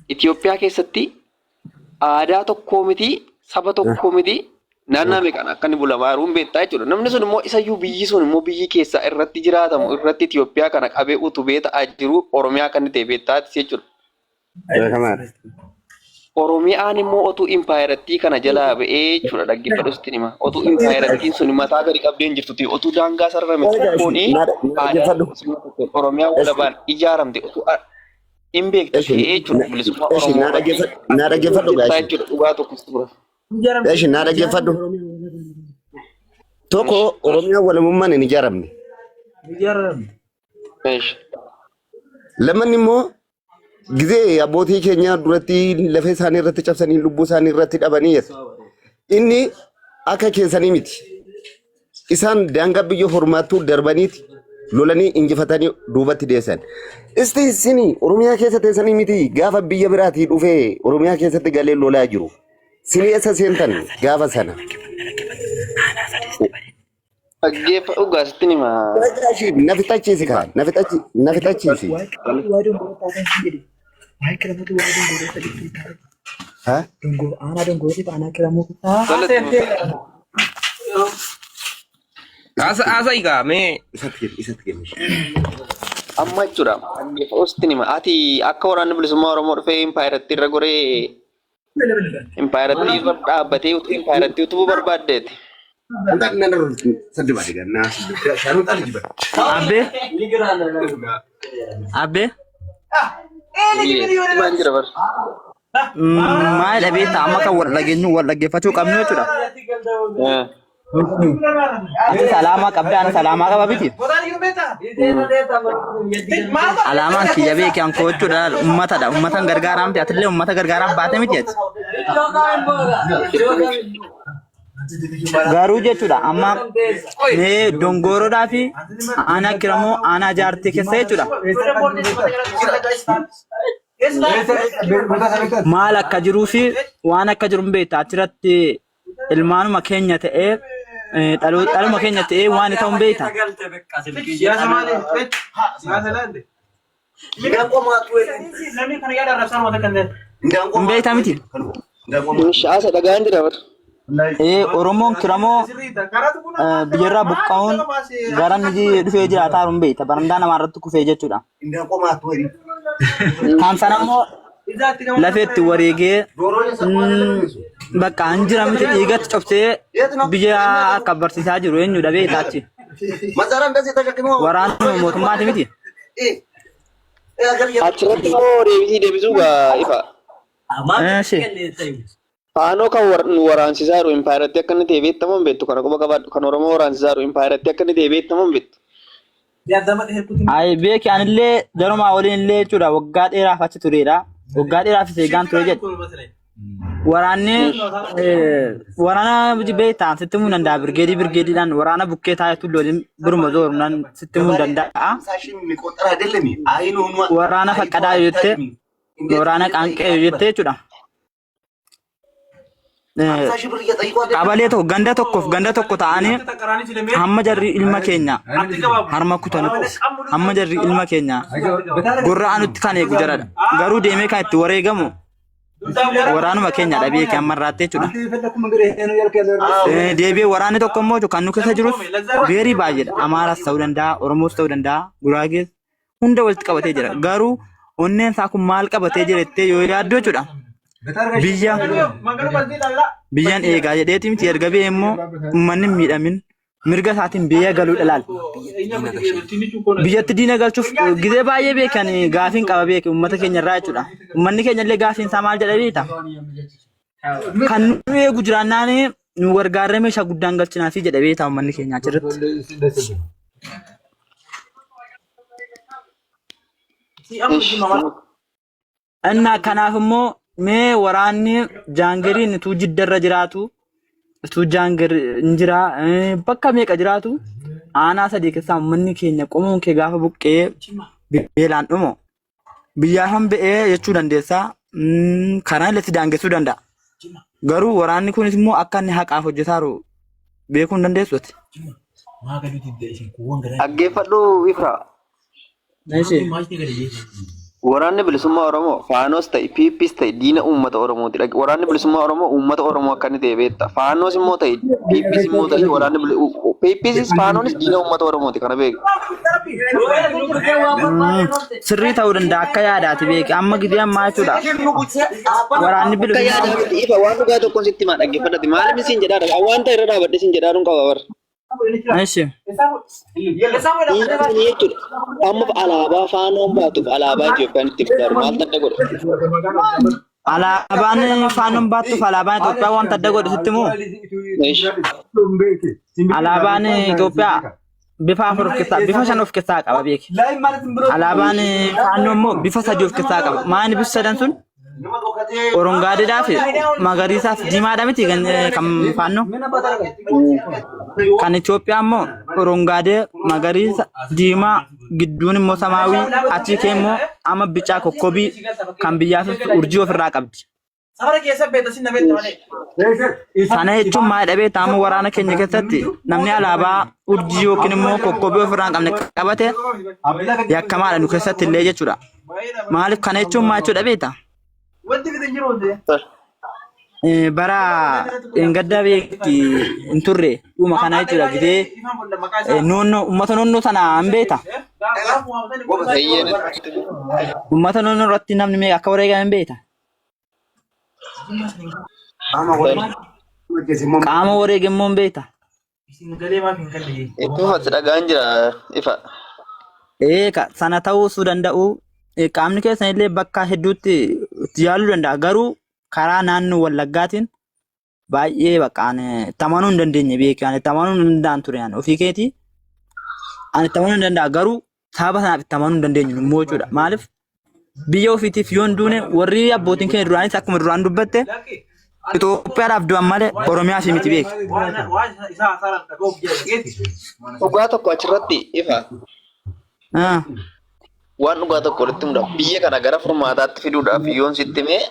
Itoophiyaa keessatti aadaa tokkoo miti saba tokkoo miti naannaa meeqaan akka inni bulamaaruun beektaa jechuudha. Namni sun immoo isayyuu biyyi sun immoo biyyi keessaa irratti jiraatamu irratti Itoophiyaa kana qabee utubee ta'aa jiru Oromiyaa kan ta'e beektaati jechuudha. Oromiyaan immoo otuu impaayerattii kana jalaa ba'ee jechuudha dhaggeeffadhuusti nima. Otuu impaayerattiin sun mataa gadi qabdeen jirtuti otuu daangaa sararame tokkooni Oromiyaa walabaan ijaaramte otuu hin beektu ta'ee jechuudha bilisummaa Oromoo naa dhaggeeffadhu jechuudha dhugaa tokkosti tura. Eeshi naa dhaggeeffadhu. Tokko Oromiyaa walabummaan hin ijaaramne. Lammaffaan immoo gizee abbootii keenya duratti lafee isaanii irratti cabsanii lubbuu isaanii irratti dhabanii inni akka keessanii miti. Isaan daangaa biyya hormaattuu darbaniiti lolanii injifatanii duubatti deessan. Isti isini Oromiyaa keessa teessanii miti gaafa biyya biraatii dhufee Oromiyaa keessatti galee lolaa jiru. Sini eessa seentan gaafa sana? Dhaggeeffa dhugaasitti nima. Nafitachiisi kaa nafitachiisi. Asa iga me isatti kenni. Amma jechuudha dhaggeeffa dhugaasitti nima. Ati akka waraanni bilisummaa Oromoo dhufee impaayeratti irra goree impaayeratti irra dhaabbatee utuu impaayeratti utubuu barbaaddeeti. Abbe Maal jira bar? maal dhabeeta amma kan wal dhaggeeffachuu qabnu jechuudha. Ati salaamaa qabda ani salaamaa qaba miti. Alaamaan kiyya beekan koo jechuudha uummatadha. Uummatan gargaaraa miti atillee uummata gargaaraa baate miti ati. Garuu jechuudha amma mee dongoroodhaa fi aanaa kiramoo aanaa jaartii keessa jechuudha. Maal akka jiruu fi waan akka jiru beektaa achirratti ilmaanuma keenya ta'ee dhaluma keenya ta'ee waan ta'u beektaa. Beektaa miti. Shaasa dhagaan jira bar. Oromoon kiramoo biyyarraa buqqa'uun gara inni dhufee jiraataa jiru beekta. Barandaa namaarratti kufee jechuudha. Kan sana immoo lafeetti wareegee bakka hin jiramti dhiigatti cobsee biyya akka barsiisaa jiru eenyudha beektaa achi. Waraana mootummaati miti. Achirratti immoo deebisuu gaa ifa. Faanoo kan waraansisaa jiru impaayeratti akka inni ta'e beektamu hin beektu. Kana quba qabaadhu kan Oromoo waraansisaa jiru impaayeratti akka inni ta'e beektamu hin beektu. Ay beeki anillee darumaa waliin illee jechuudha waggaa dheeraaf achi turedha. Waggaa dheeraaf eegaan ture jedhu. Waraanni waraana beektaa sitti himuu danda'a birgeediidhaan waraana bukkee taa'etu looliin biruma zooruudhaan sitti himuu danda'a. Waraana faqqadaa yoo jettee waraana qaanqee yoo jettee jechuudha. Qabalee tokko ganda tokko ta'anii hamma jarri ilma keenya harma kutanitti hamma jarri ilma keenya gurra anutti kan eegu jaradha. Garuu deemee kan itti wareegamu waraanuma keenya dhabee kan marraattee jechuudha. Deebi'ee waraanni tokko immoo kan nu keessa jirus beerii baay'eedha. Amaaraas ta'uu danda'a, Oromoos ta'uu danda'a, Guraagees hunda walitti qabatee jira. Garuu onneen isaa kun maal qabatee jira jettee yoo yaaddu jechuudha. Biyyaan eegaa jedheeti miti erga bee immoo uummanni miidhamin mirga isaatiin biyya galuudha laal. Biyyatti diina galchuuf gizee baay'ee beekan gaafiin qaba beeke uummata keenya irraa jechuudha. Uummanni keenya illee gaafiin isaa maal jedha beekta. Kan nu eegu jiraannaan nu gargaarree meeshaa guddaan galchinaafii jedha beekta uummanni keenya achirratti. Innaa kanaaf immoo mee waraanni jaangiriin utuu jiddarra jiraatu utuu jaangir hin jira bakka meeqa jiraatu aanaa sadii keessaa uummanni keenya qomoon kee gaafa buqqee beelaan dhumo biyyaafan ba'ee jechuu dandeessaa karaa illee daangessuu danda'a. Garuu waraanni kunis immoo akka inni haqaaf hojjetaa jiru beekuu hin dandeessuuti. Dhaggeeffadhu Ifraa. Waraanni bilisummaa Oromoo Faanos ta'e PPs ta'e diina uummata Oromooti. Waraanni bilisummaa Oromoo uummata Oromoo akka inni ta'e beekta. Faanos immoo ta'e PPs immoo ta'e PPs Faanonis diina uummata Oromooti kana beeku. Sirrii ta'uu danda'a akka yaadaati beeki. Amma gidee ammaa jechuudha. Waraanni bilisummaa Ifa waan dhugaa tokkoon sitti maa dhaggeeffadhati. Maaliif isin jedhaa waan ta'e irra dhaabadhe isin jedhaa dhuun qaba bara. Eeshi. Inni jechuudha. Amma alaabaa Faanoon baatuuf alaabaa Itoophiyaan itti fidaaru maal tadda godhe? Alaabaan Faanoon baatuuf alaabaan Itoophiyaa waan tadda godhe sitti moo? Alaabaan Itoophiyaa bifa afur of keessaa bifa shan of keessaa qaba beeki. Alaabaan Faanoo immoo bifa sadii of keessaa qaba. Maani bifa sadan sun? Orongaadeedhaa fi magariisaa fi diimaadha miti kan Faanoo. Kan Itoophiyaa immoo orongaadee magariisa diimaa gidduun immoo samaawii achii kee immoo amma bicaa kokkobii kan biyyaaf urjii ofirraa qabdi. Sana jechuun maal dhabee taamu waraana keenya keessatti namni alaabaa urjii yookiin immoo kokkobii ofirraa hin qabne qabate yakkamaadha nu keessatti illee jechuudha. Maaliif kana jechuun maal jechuudha beektaa? Bara gadda beekti hin turre dhuma kana jechuudha gidee uummata naannoo sana hin beekta. Uummata naannoo irratti namni meeqa akka wareegame hin beekta. Qaama wareegamuu hin beekta. Itti fufatti dhagaan jira ifa. Sana ta'uu danda'u qaamni keessan illee bakka hedduutti itti yaaluu danda'a garuu karaa naannoo Wallaggaatiin baay'ee baqqaan tamanuu hin dandeenye beekan tamanuu hin danda'an ture ani ofii keetii ani tamanuu hin danda'a garuu saba sanaaf tamanuu hin dandeenyu immoo jechuudha maaliif biyya ofiitiif yoon duune warri abbootiin keenya duraanis akkuma duraan dubbatte Itoophiyaadhaaf du'an malee Oromiyaaf miti beeki. Dhugaa tokko achirratti ifa. Waan dhugaa tokko walitti muda biyya kana gara furmaataatti fiduudhaaf yoon sitti mee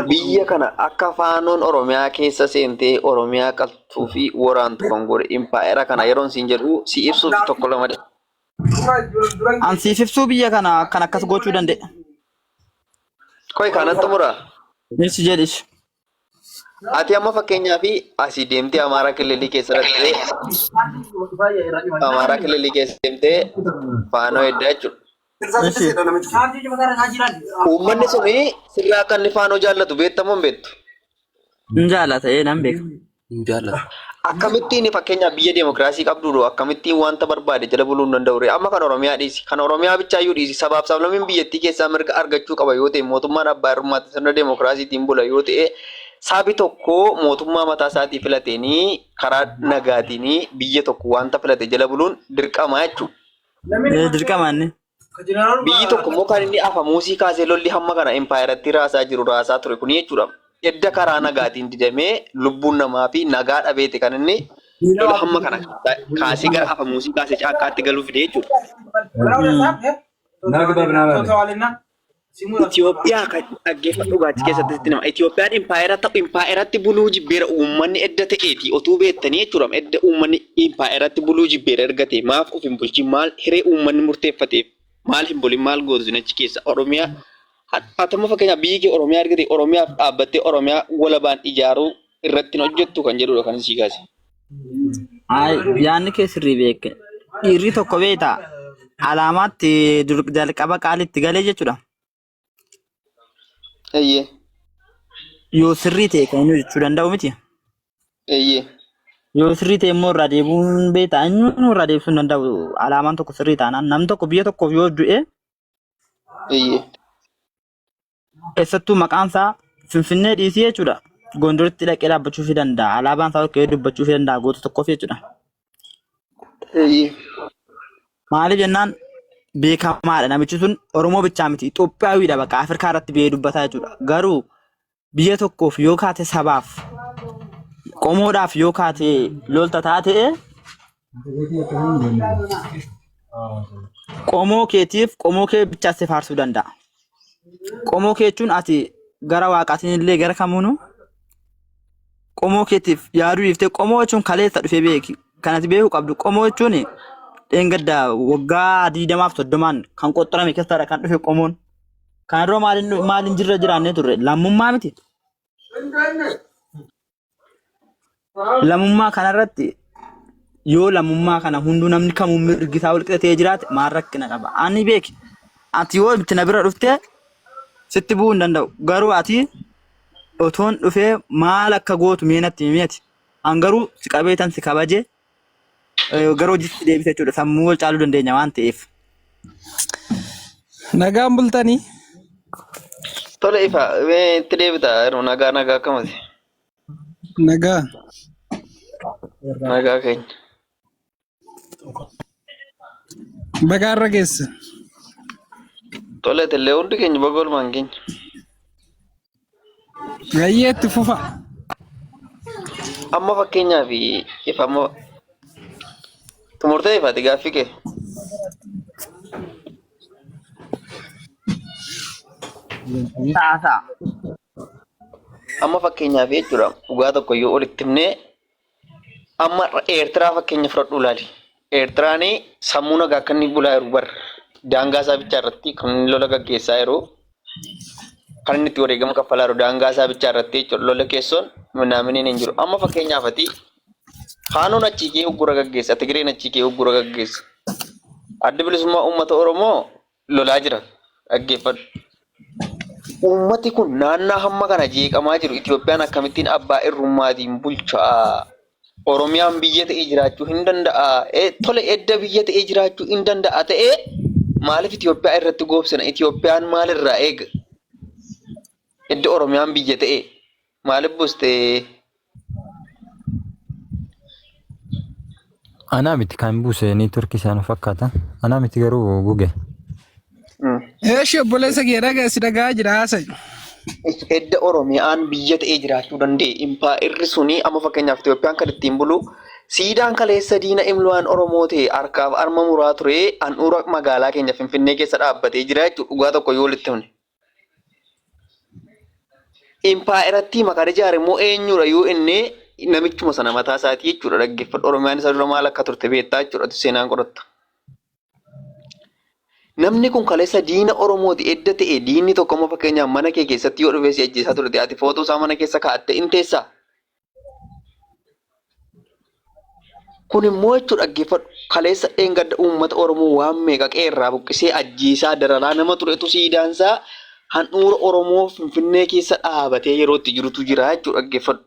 biyya kana akka Faanoon Oromiyaa keessa seentee Oromiyaa qaltuu fi waraantu kan godhe impaayera kana yeroon siin jedhu si ibsuuf tokko lama de. An siif ibsuu biyya kana kan akkas gochuu dandeenya. Koi kanatti mura. Nisi jedhis. Ati amma fakkeenyaa fi asii deemtee Amaaraa Kililii keessa dhattee Amaaraa Kililii keessa deemtee Faanoo heddaa jechuudha. Uummanni suni sirraa akka inni Faanoo jaallatu beektamoo hin beektu? Hin jaallata nan beeka. Hin jaallata. Akkamittiin fakkeenyaa biyya deemokiraasii qabdu akkamittiin wanta barbaade jala buluu hin danda'u. Amma kan Oromiyaa dhiisi. Kan Oromiyaa bichaayyuu dhiisi. Sabaaf sablammiin biyyattii keessaa mirga argachuu qaba yoo ta'e mootummaan abbaa hirmaatti sirna deemokiraasiitiin bula yoo ta'e sabi tokko mootummaa mataa isaatii filateenii karaa nagaatiin biyya tokko wanta filate jala buluun dirqama jechuudha. Dirqamaanne. Biyyi tokko immoo kan inni afamuusii kaasee lolli hamma kana empaayeratti raasaa jiru raasaa ture kun jechuudha. Edda karaa nagaatiin didamee lubbuun namaa fi nagaa dhabeete kan inni lola hamma kana kaasee gara afamuusii kaasee caakkaatti galuuf fide jechuudha. Itoophiyaa kan dhaggeeffadhu gaachi keessatti nama Itoophiyaan impaayeratti buluu jibbeera uummanni edda ta'eeti otuu beektanii jechuudha. Edda uummanni impaayeratti buluu jibbeera erga ta'e maaf of hin bulchin maal hiree uummanni murteeffateef maal hin bulin maal gootu achi keessa Oromiyaa haatama fakkeenyaaf biyyi kee Oromiyaa argate Oromiyaaf dhaabbattee Oromiyaa walabaan ijaaruu irratti hojjettu kan jedhudha kan isii kaase. Yaanni kee sirrii beeke dhiirri tokko beektaa alaamaatti jalqaba qaalitti galee jechuudha. Eeyyee. Yoo sirrii ta'e kan inni jechuu danda'u miti. Eeyyee. Yoo sirrii ta'e immoo irraa deebuun beektaa inni irraa deebisuu hin danda'u alaamaan tokko sirrii taanaan namni tokko biyya tokkoof yoo du'e. Eeyyee. Keessattuu maqaan isaa Finfinnee dhiisii jechuudha. Gondoritti dhaqee dhaabbachuu danda'a. Alaabaan isaa tokko dubbachuu danda'a goota tokkoof jechuudha. Eeyyee. Maaliif jennaan beekamaadha namichi sun Oromoo bichaa miti Itoophiyaawidha bakka Afrikaa irratti biyya dubbataa jechuudha. Garuu biyya tokkoof yoo kaate sabaaf qomoodhaaf yoo kaate lolta taatee qomoo keetiif qomoo kee bichaas faarsuu danda'a. Qomoo kee jechuun ati gara waaqaatiin illee gara kamuunu qomoo keetiif yaaduu dhiiftee qomoo jechuun kaleessa dhufee beeki. Kanatti beekuu qabdu qomoo jechuun dheengadda waggaa 20 kan qoxxarame keessaadha kan dhufe qomoon. Kan irra maalin jirra jiraannee turre lammummaa miti. Lammummaa kanarratti yoo lammummaa kana hunduu namni kamuu mirgisaa wal qixatee jiraate maal rakkina qaba. Ani beeki ati yoo itti na bira dhuftee sitti bu'uu hin danda'u. Garuu ati otoon dhufee maal akka gootu meenatti himeti. An garuu si qabeetan si kabaje garuu hojiitti deebisee jechuudha. Sammuu wal caaluu dandeenya waan ta'eef. Nagaan bultanii? Tole ifa itti deebita nagaa akkamati? Nagaa. Nagaa keenya. Bagaarra geessa. Tole tillee hundi keenya baga oolmaan keenya. Gayyeetti fufa. Amma fakkeenyaaf ifa amma xumurtee ifaati gaaffii kee. Taasaa. Amma fakkeenyaaf jechuudha dhugaa tokko yoo walitti himnee amma Eertiraa fakkeenya fudhadhu ilaali. Eertiraan sammuu nagaa akka inni bulaa jiru bar daangaa isaa bichaa irratti kan inni lola gaggeessaa jiru kan inni itti wareegama kaffalaa jiru daangaa isaa bichaa irratti jechuudha lola keessoon minaaminiin hin jiru. Amma fakkeenyaaf ati Haanoon achii kee uggura gaggeessa Tigireen achii kee uggura gaggeessa. Adda bilisummaa uummata Oromoo lolaa jira dhaggeeffadhu. Uummati kun naannaa hamma kana jeeqamaa jiru Itoophiyaan akkamittiin abbaa irrummaatiin bulchaa? Oromiyaan biyya ta'ee jiraachuu hin danda'a. Tole edda biyya ta'ee jiraachuu hin danda'a ta'ee maaliif Itoophiyaa irratti goobsina? Itoophiyaan maalirraa eega? Edda Oromiyaan biyya ta'ee maaliif buustee? Anaa miti kan buuse ni turkii isaan fakkaata. Anaa miti garuu guge. Eeshi obboleessa kee dhagaa si dhagaa jira haasa'e. Edda Oromiyaan biyya ta'ee jiraachuu danda'e impaayirri suni amma fakkeenyaaf Itoophiyaan kan ittiin bulu siidaan kaleessa diina imluwaan Oromoo ta'e harkaaf arma muraa ture handhuura magaalaa keenya Finfinnee keessa dhaabbatee jira jechuudha dhugaa tokko yoo walitti himne. Impaayiratti maqaan ijaare immoo eenyudha yoo inni namichuma sana mataa isaatii jechuudha dhaggeeffadhu Oromiyaan isa dura maal akka turte beektaa jechuudha seenaan qoratta. Namni kun kaleessa diina Oromooti edda ta'e diinni tokko amma fakkeenyaaf mana kee keessatti yoo dhufee si ajjeesaa turte ati footoo isaa mana keessa kaa'atte hin teessaa? Kun immoo jechuudha dhaggeeffadhu kaleessa dheengadda uummata Oromoo waan meeqa qeerraa buqqisee ajjeesaa dararaa nama turetu siidaansaa handhuura Oromoo Finfinnee keessa dhaabatee yeroo itti jirutu jira jechuudha dhaggeeffadhu.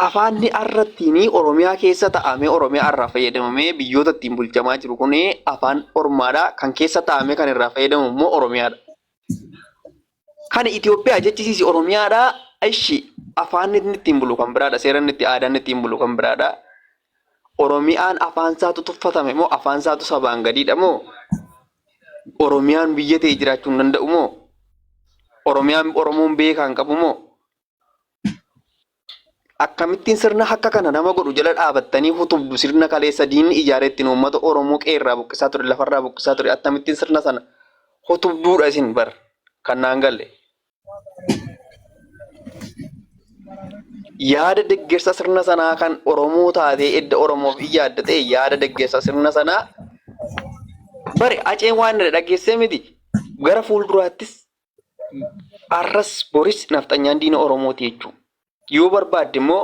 Afaanni arrattiin Oromiyaa keessa ta'amee Oromiyaa irraa fayyadamamee biyyoota ittiin bulchamaa jiru kun afaan Ormaadha. Kan keessa ta'amee kan irraa fayyadamu immoo Oromiyaadha. Kan Itoophiyaa jechisiisi Oromiyaadha. Ishi afaan inni ittiin bulu kan biraadha. Seeraan itti aadaan ittiin bulu kan biraadha. Oromiyaan afaan isaatu tuffatame moo afaan isaatu sabaan gadiidha moo Oromiyaan biyya ta'ee jiraachuu hin danda'u moo Oromiyaan Oromoon beekaan qabu moo akkamittiin sirna akka kana nama godhu jala dhaabattanii hutubdu sirna kaleessa diinni ijaareettiin uummata Oromoo qeerraa buqqisaa ture lafarraa buqqisaa ture akkamittiin sirna sana hutubduudha isin bar kan naan galle. Yaada deeggarsa sirna sanaa kan Oromoo taatee edda Oromoof yaadda ta'e yaada deeggarsa sirna sanaa bari aceen waan dhageessee miti gara fuulduraattis arras boris nafxanyaan diina Oromooti jechuudha. Yoo barbaadde immoo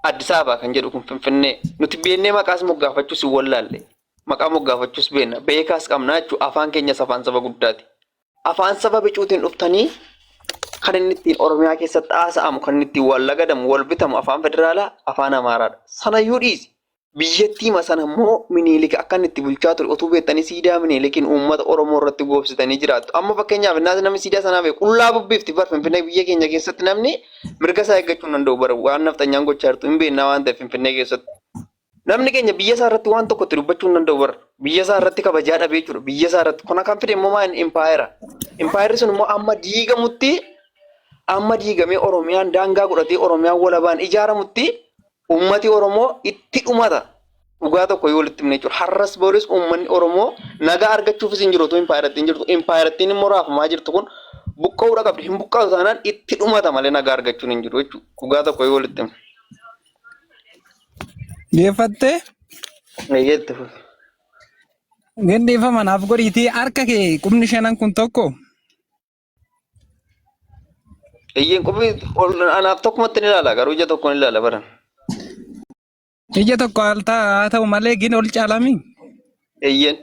Addis Ababa kan jedhu kun Finfinnee nuti beennee maqaas moggaafachuus wallaalle maqaa moggaafachuus beenna beekaas qabnaa jechuudha afaan keenyas afaan saba guddaati. Afaan saba bicuutiin dhuftanii kan inni ittiin Oromiyaa keessatti haasa'amu kan inni ittiin wal lagadamu wal bitamu afaan federaalaa afaan Amaaraadha. Sanayyuu dhiisi. Biyyattiima sana immoo Minilik akka inni itti bulchaa ture otuu beektanii siidaa Minilikiin uummata Oromoo irratti goobsitanii jiraattu. Amma fakkeenyaaf namni siidaa sanaa beeku qullaa bubbeefti bar Finfinnee biyya keenya keessatti namni mirga isaa eeggachuu hin danda'u bara waan nafxanyaan gochaa jirtu hin beeknaa waan ta'eef Finfinnee keessatti. Namni keenya biyya isaa irratti waan tokko itti dubbachuu hin danda'u bara biyya isaa irratti kabajaa dhabee jechuudha biyya isaa irratti kun kan fide immoo maal impaayera. Impaayerri sun immoo amma diigamutti amma diigamee Oromiyaan daangaa godhatee Oromiyaan walabaan ijaaramutti ummati Oromoo itti dhumata. Dhugaa tokko yoo walitti himne jechuudha. Har'as booris uummanni Oromoo nagaa argachuufis hin jiru impaayerattiin jirtu. Impaayerattiin immoo raafamaa jirtu kun buqqa'uudha qabdi. Hin buqqa'u taanaan itti dhumata malee nagaa argachuun hin jiru jechuudha. Dhugaa tokko yoo walitti himne. Geeffattee? Eeyyatti fufi. Gandeeffama naaf godhiitii harka kee qubni shanan kun tokko. Eeyyeen qubni anaaf tokkumatti ni ilaala garuu ija tokko ni ilaala baran. Ija tokko haa ta'u malee gin ol caalami. Eeyyeen.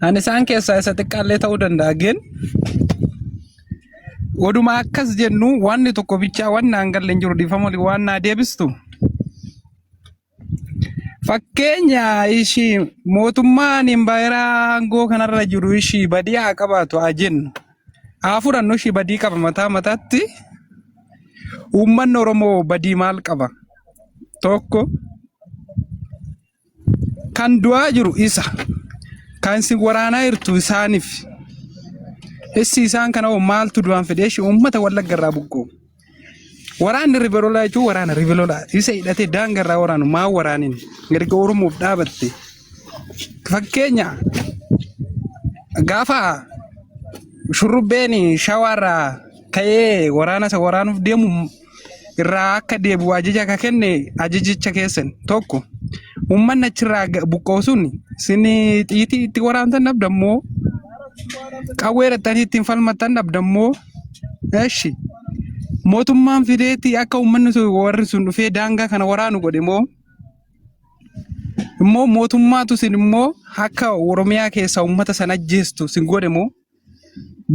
Ani isaan keessaa isa xiqqaallee ta'uu danda'a gin. Oduma akkas jennu wanni tokko bichaa waan naan galle hin jiru dhiifama waan naa deebistu. Fakkeenya ishii mootummaan imbaayiraa aangoo kanarra jiru ishii badii haa qabaatu haa jennu. Haa fudhannu ishii badii qaba mataa mataatti. Uummanni Oromoo badii maal qaba? Tokko kan du'aa jiru isa. Kan si waraanaa jirtu isaaniif. Issi isaan kana maaltu du'aan fedhee ishii uummata Wallagga irraa buqqa'u. Waraanni Ribeelolaa jechuun waraana Ribeelolaa. Isa hidhatee daangaa irraa waraanu maa waraanin erga Oromoof dhaabatte. Fakkeenya gaafa shurrubbeen shawaarraa ka'ee waraana isa waraanuuf deemu irraa akka deebi'u ajaja akka kenne ajajicha keessan tokko uummanni achirraa buqqa'u sun isin xiitii itti waraantan dhabdammoo qawwee dhattanii ittiin falmattan dhabdammoo eeshi. Mootummaan fideetti akka uummanni warri sun dhufee daangaa kana waraanu godhe moo immoo mootummaatu sin immoo akka Oromiyaa keessaa uummata sana ajjeestu sin godhe moo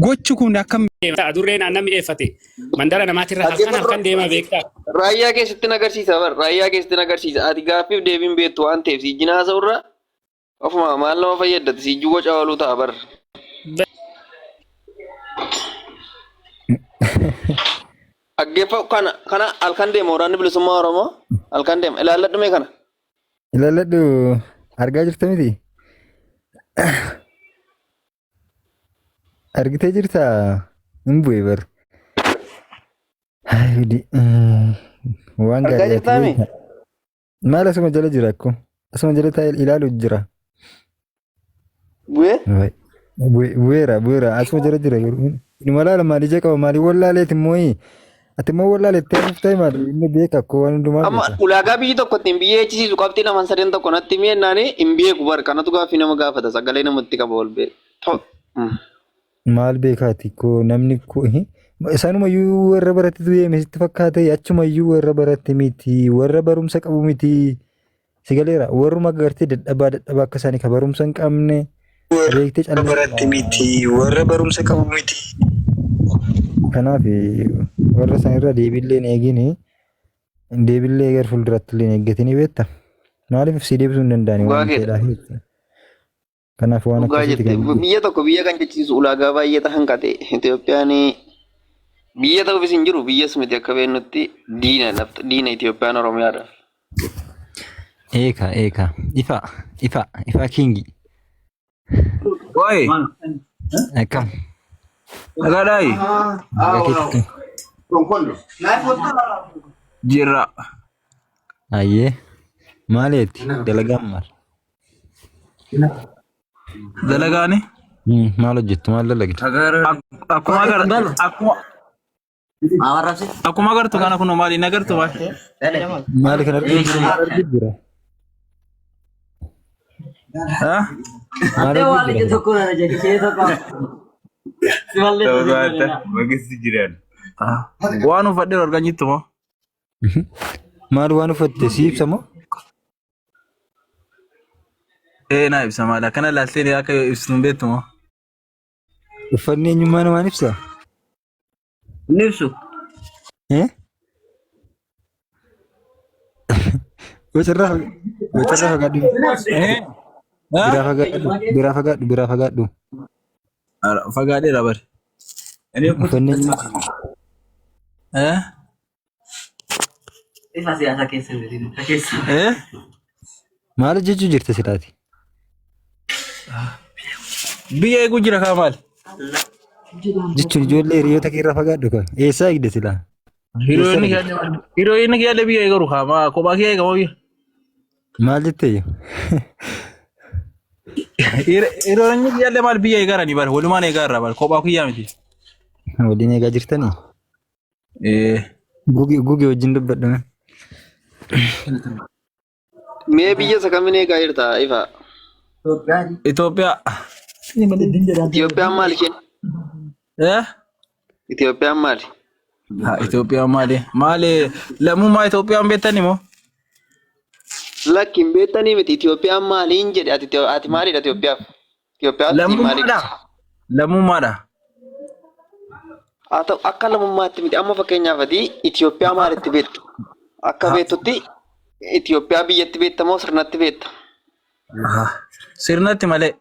gochi kun akkam adurreen aannan mi'eeffate mandara namaatirra halkanaaf kan deemaa beektaa. Raayyaa keessatti agarsiisa bar raayyaa keessatti agarsiisa ati gaaffiif deebiin beektu waan ta'eef si jinaasa irra ofuma maal nama fayyadate si juwa cawaluu ta'a bar. Aggeeffa kana halkan deema waraanni bilisummaa Oromoo halkan deema ilaalladhu mee kana. Ilaalladhu argaa jirta miti? Argitee jirta? Hin bu'e bar. Waan Argaa jirtaa mee? Maal asuma jala jira akko? Asuma jala taa'ee ilaalu jira. Bu'ee? Bu'eera asuma jala jira. Inni laala maal ija qaba maali wallaaleeti immoo ati immoo wallaaleetti hafuuftee maali inni beeka akkoo waan hundumaa amma ulaagaa biyyi tokko ittiin biyya eegsisiisu qabxii lamaan sadeen tokko natti mi'ennaanii hin beeku bar kanatu gaaffii nama gaafata sagalee namatti qaba ol beeku. Maal beekaati koo namni koo isaanumayyuu warra baratti deeme sitti fakkaate achumayyuu warra baratti miti warra barumsa qabu miti sigaleera warruma gartee dadhabaa akka isaanii ka barumsa hin qabne beektee callee baratti miti warra barumsa qabu miti. Kanaaf warra isaanirra deebiillee eegini deebiillee gara fuulduratti illee eeggatanii beekta maaliif si deebisuu hin danda'ani waan ta'eedhaaf. Kanaaf waan akkasitti kan biyya tokko biyya kan jechiisu ulaagaa baay'ee ta'an qate Itoophiyaan biyya ta'uufis hin jiru biyyas miti akka beennutti diina Itoophiyaan Oromiyaadha. Eeka ifa kingi. Woi. Akkam. Agadai. Jira. Ayyee maaleetti dalagaan maal? Dalagaani? Maal hojjettu maal dalagdu? Akkuma agartu kana kun maali hin agartu maal? Maali kan argaa jira? Maal waan uffatee argaa jirtu moo? Maal waan uffatte si ibsa moo? Na ibsa maal akkana laaltee akka ibsitu hin beektu moo? Uffanni eenyummaa namaan ibsa? Ni ibsu. Bocirraa fagaadhu. Biraa fagaadhu. Fagaadheera bari. Uffanni Ifa siyaasa keessa maal jechuu jirta silaati? Biyya eeguu jira kaa maal? Jechuun ijoollee hiriyoota keerraa fagaadhu kaa eessaa eegde silaa? Hiriyoonni kiyaalee biyya eegaru kaa kophaa kiyyaa eegamoo biyya? Maal jettee? Hiriyoonni kiyaalee maal biyya eegaranii bara walumaan eegarraa bara kophaa kiyyaa miti. Waliin eegaa jirtanii? Gugi wajjin dubbadhu. Mee biyya isa kamiin eegaa jirta ifa? Itoophiyaa. Itiyoophiyaan maali isheen? Eh? Itiyoophiyaan maali? Itoophiyaa maali? Maali lammummaa Itoophiyaan beektani moo? Lakkin beektanii miti Itiyoophiyaan maaliin jedhe ati maalidha Itoophiyaaf? Itoophiyaaf Lammummaadha. Lammummaadha. Haa ta'u akka lammummaatti miti amma fakkeenyaaf ati Itoophiyaa maalitti beektu? Akka beektutti Itoophiyaa biyyatti beekta moo sirnatti beekta? Sirnatti malee.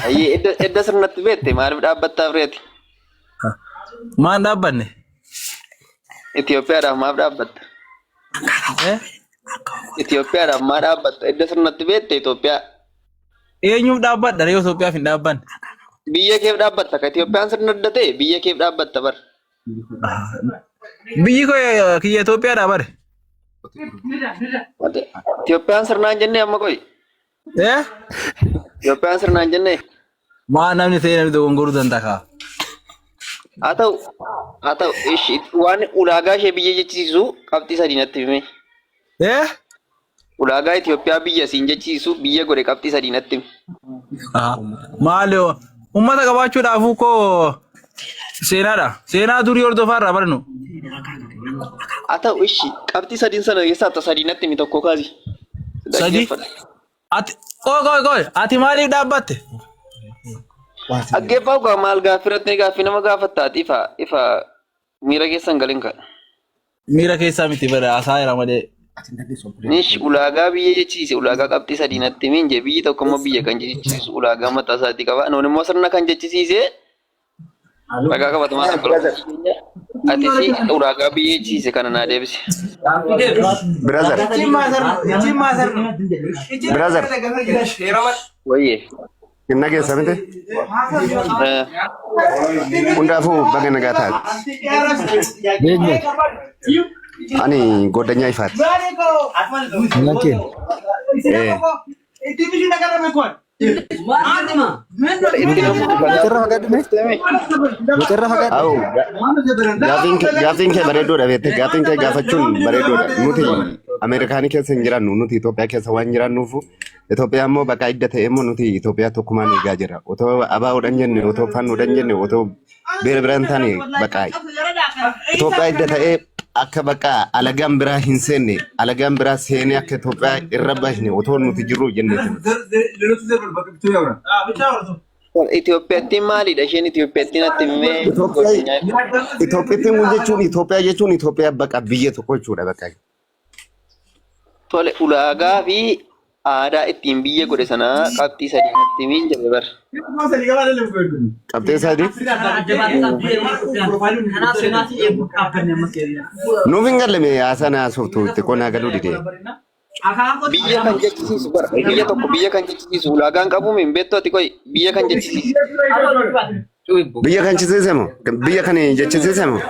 Ayyee edda sirnatti beekte maaliif dhaabbattaaf reeti? Maan dhaabbanne? Itoophiyaadhaaf maaf dhaabbatta? Eh? Itoophiyaadhaaf maa dhaabbatta? Edda sirnatti beekte Itoophiyaa. Eenyuuf dhaabbadha yoo Itoophiyaaf hin dhaabbanne? Biyya keef dhaabbatta ka Itoophiyaan sirna adda ta'e biyya keef dhaabbatta bar. Biyyi koo kiyya Itoophiyaadha bare. Itoophiyaan sirnaan jennee amma qoy. Eh? Itoophiyaan sirnaan jennee. Maa namni ta'e namni dogongoruu danda'a kaa. Haa ta'u waan ulaagaa ishee biyya jechisiisu qabxii sadii natti hime. Eh? Ulaagaa Itoophiyaa biyya siin jechisiisu biyya godhe qabxii sadii natti hime. Maali ummata qabaachuudhaafuu koo seenaadha. Seenaa durii hordofaa irraa barnu. Haa ta'u qabxii sadiin sana keessaa sadii natti hime tokko kaasi. Sadii? Ati qoy ati maaliif dhaabbatte? Aggeeffaa ugaa maal gaaffirratti gaaffii nama gaafattaati ifa miira keessan galin kan. Miira keessaa miti bara haasaa jira malee. Nish ulaagaa biyya jechisiise ulaagaa qabxii sadii natti himin jee biyyi tokko immoo biyya kan jechisiisu ulaagaa mataa isaatii qaba. Noon immoo sirna kan jechisiise ragaa qabatamaa tokko. Atis ulaagaa biyya jechisiise kana naa deebise. Brother. Brother. Wayyee. Inna keessa miti? Hundaafuu baga nagaa taate. Ani goddanyaa ifaati. Lakin. Gaafiin kee bareedoodha beekte gaafiin kee gaafachuun bareedoodha. Nuti Ameerikaanii keessa hin jiraannu nuti Itoophiyaa keessa waan jiraannuuf Itoophiyaa immoo bakka idda ta'e immoo nuti Itoophiyaa tokkumaan eegaa jirra. Otoo abaawoodhaan jenne otoo fannoodhaan jenne otoo beera biraan taane bakka Itoophiyaa idda ta'ee akka bakka alagaan biraa hin seenne alagaan biraa seenee akka Itoophiyaa irra baashne otoo nuti jirru jenne. Itoophiyaatti maalidha isheen Itoophiyaatti natti himee Itoophiyaatti jechuun Itoophiyaa bakka biyya tokko jechuudha bakka. Tole ulaagaa fi aadaa ittiin biyya godhe sanaa qabxii sadii natti himin jedhe bar. Qabxii sadii? Nuuf hin galle haasaa na haasoftu itti qonnaa galuu didee. Biyya kan jechisiisu bara biyya tokko biyya kan jechisiisu ulaagaan qabuun hin beektu ati qoy biyya kan jechisiisu. Biyya kan jechisiise moo? Biyya kan jechisiise moo?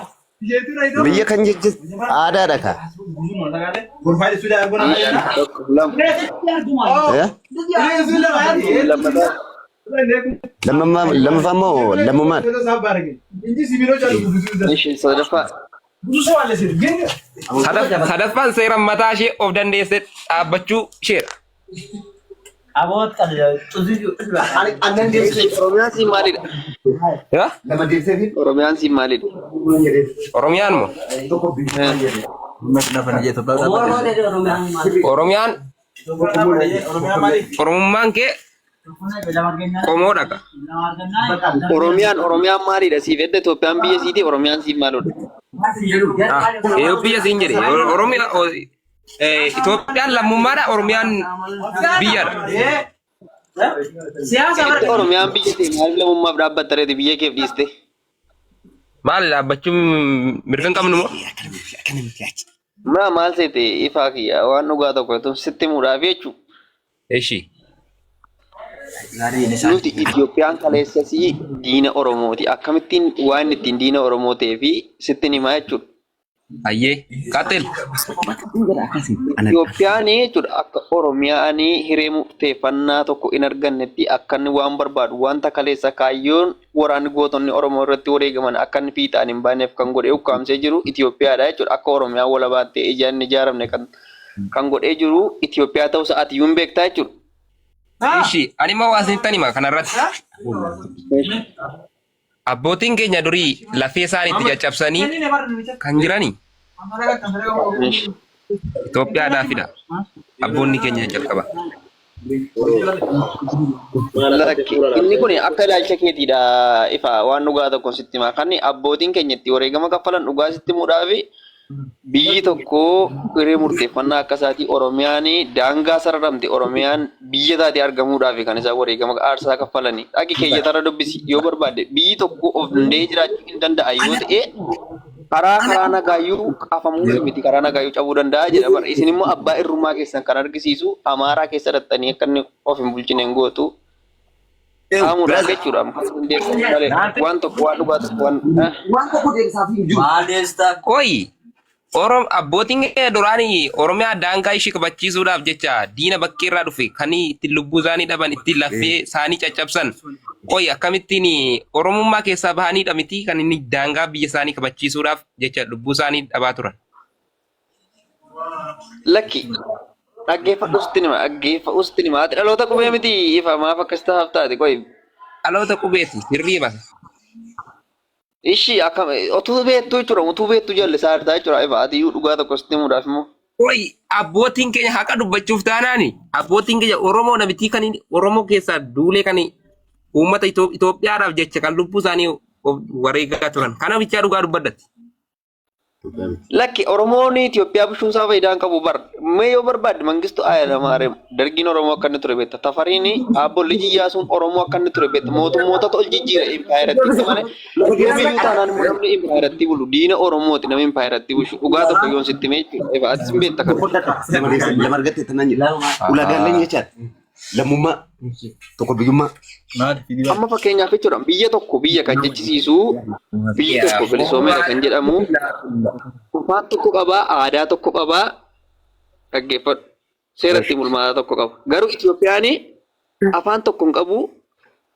Biyya kan jechisiise aadaadha kaa. Lammaffaa moo lammummaan? Sadaffaa. Sadaffaan seera mataa ishee of dandeesse dhaabbachuu isheedha. Oromiyaan siin maalidha? Oromiyaan siin maalidha? Oromiyaan moo? Oromiyaan Oromummaan kee qomoodha ka. Oromiyaan maalidha siif edda Itoophiyaan biyya siiti Oromiyaan siif maalidha? Yoo biyya siin jedhe Itoophiyaan lammummaadha Oromiyaan biyyadha. Oromiyaan biyya ta'e maaliif lammummaaf dhaabbatta reeti biyya keef dhiiste? Maal dhaabbachuun mirga hin qabnu moo? Maal seete ifaa kiyya waan dhugaa tokko sitti muudhaaf jechuudha. Eshi. Nuti Itoophiyaan kaleessasii diina Oromooti. Akkamittiin waan ittiin diina Oromoo ta'ee fi sitti himaa jechuudha. Ayyee qaaxel. Itoophiyaan jechuudha akka Oromiyaan hiree murteeffannaa tokko hin argannetti akka inni waan barbaadu wanta kaleessa kaayyoon waraanni gootonni Oromoo irratti wareegaman akka inni fiixaan hin baaneef kan godhe ukkaamsee jiru Itoophiyaadha jechuudha. Akka Oromiyaan walabaa ta'e ijaan hin ijaaramne kan kan godhee jiru Itoophiyaa ta'uu sa'aatii yuun beektaa jechuudha. Ishi ani ma waasin tanima kanarratti. Abbootiin keenya durii lafee isaaniitti caccabsanii kan jirani. Itoophiyaadhaafidha. Abboonni keenya jalqaba. Inni kun akka ilaalcha keetiidha ifa waan dhugaa tokko sitti himaa kan abbootiin keenya itti wareegama kaffalan dhugaa sitti himuudhaaf biyyi tokko hiree murteeffannaa akka isaatii Oromiyaan daangaa sararamte Oromiyaan biyya taatee argamuudhaaf kan isaan wareegama aarsaa kaffalanii dhaqi keeyyatara dubbisi yoo barbaadde biyyi tokko of danda'ee jiraachuu hin danda'a yoo ta'e karaa nagaayyuu qaafamuu miti karaa nagaayyuu cabuu danda'a jedha bara isin immoo abbaa irrummaa keessan kan argisiisu Amaaraa keessa dhattanii akka inni of hin bulchine hin gootu qaamuudhaan jechuudha waan tokko waan dhugaa tokko waan Koyi abbootiin keenya duraanii Oromiyaa daangaa ishee kabachiisuudhaaf jecha diina bakkee irraa dhufe kan ittiin lubbuu isaanii dhaban ittiin lafee isaanii caccabsan. Koyi akkamittiin Oromummaa keessaa bahanidha miti kan inni daangaa biyya isaanii kabachiisuudhaaf jecha lubbuu isaanii dhabaa turan. Lakki dhaggeeffadhuusti nima ati dhaloota qubee miti ifa maaf akkas taa'aaf taate koyi. Dhaloota qubeeti hirriiba. Ishi akkam otuu beektuu jechuudha utuu beektuu jallisaa hartaa jechuudha ifa ati iyyuu dhugaa tokko sitti himuudhaaf immoo. Koyi abbootiin keenya haqa dubbachuuf taanaani abbootiin keenya Oromoo namitii kan Oromoo keessaa duulee kan uummata Itoophiyaadhaaf jecha kan lubbuu isaanii wareegaa turan. Kana bichaa dhugaa dubbadhatti. Lakki Oromoon Itoophiyaa bushuun isaa faayidaan qabu mee yoo barbaadde Mangistuu Hayilamaariyaam dargiin Oromoo akka inni ture beekta. Tafariin Abbolli Jiyyaasuun Oromoo akka inni ture beekta. Mootummoota ol jijjiira impaayiratti malee biyyuu taanaan immoo namni impaayiratti bulu diina Oromooti namni impaayiratti bushu dhugaa tokko yoon sitti mee jechuudha. Atis hin beekta kan. Lama argatte tanan jedha. Ulagaaleen jechaadha. Lammummaa tokko biyyummaa. Amma fakkeenyaaf jechuudha biyya tokko biyya kan jechisiisu biyyi tokko bilisoomeera kan jedhamu afaan tokko qabaa aadaa tokko qabaa dhaggeeffadhu seeratti bulmaata tokko qaba. Garuu Itoophiyaan afaan tokko hin qabu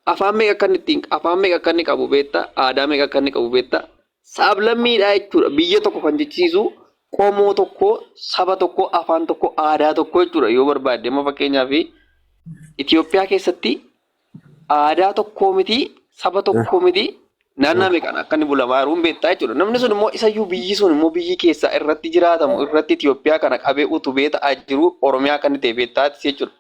afaan meeqa akka inni qabu beekta aadaa meeqa akka inni qabu beekta sablammiidha jechuudha biyya tokko kan jechisiisu qomoo tokko saba tokko afaan tokko aadaa tokko jechuudha yoo barbaadde amma fakkeenyaaf Itoophiyaa keessatti aadaa tokkoo miti saba tokkoo miti naannoo meeqaan akka inni bulamaa jiru beektaa jechuudha. Namni sun immoo isayyuu biyyi sun immoo biyyi keessaa irratti jiraatamu irratti Itoophiyaa kana qabee utubee ta'aa jiru Oromiyaa kan ta'e beektaa jechuudha.